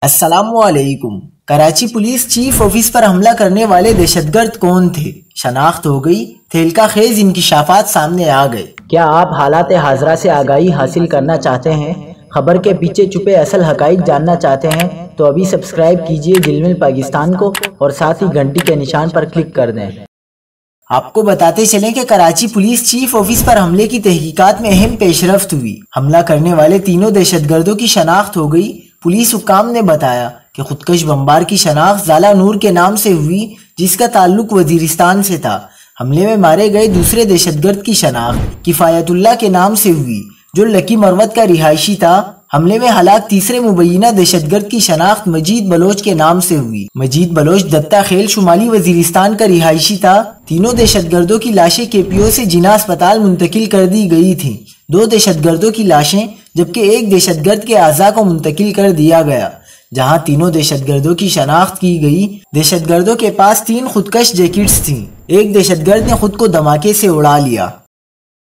السلام علیکم۔ Karachi police chief office پر حملہ کرنے والے دہشت گرد کون تھے؟ شناخت ہو گئی، تہلکہ خیز انکشافات سامنے آ گئے۔ کیا آپ حالات حاضرہ سے آگاہی حاصل کرنا چاہتے ہیں؟ خبر کے پیچھے چھپے اصل حقائق جاننا چاہتے ہیں تو ابھی سبسکرائب کیجئے جلمل پاکستان کو اور ساتھ ہی گھنٹی کے نشان پر کلک کر دیں۔ آپ کو بتاتے چلیں کہ کراچی پولیس چیف آفس پر حملے کی تحقیقات میں اہم پیش رفت ہوئی۔ حملہ کرنے والے تینوں دہشت گردوں کی شناخت ہو گئی۔ پولیس حکام نے بتایا کہ خودکش بمبار کی شناخت زالہ نور کے نام سے ہوئی، جس کا تعلق وزیرستان سے تھا۔ حملے میں مارے گئے دوسرے دہشت گرد کی شناخت کفایت اللہ کے نام سے ہوئی، جو لکی مروت کا رہائشی تھا۔ حملے میں ہلاک تیسرے مبینہ دہشت گرد کی شناخت مجید بلوچ کے نام سے ہوئی۔ مجید بلوچ دتہ خیل شمالی وزیرستان کا رہائشی تھا۔ تینوں دہشت گردوں کی لاشیں KPO سے جناح اسپتال منتقل کر دی گئی تھیں۔ 2 دہشت گردوں کی لاشیں جبکہ 1 دہشت گرد کے اعضاء کو منتقل کر دیا گیا۔ جہاں تینوں دہشت گردوں کی شناخت کی گئی، دہشت گردوں کے پاس 3 خودکش جیکٹس تھیں۔ 1 دہشت گرد نے خود کو دھماکے سے اڑا لیا۔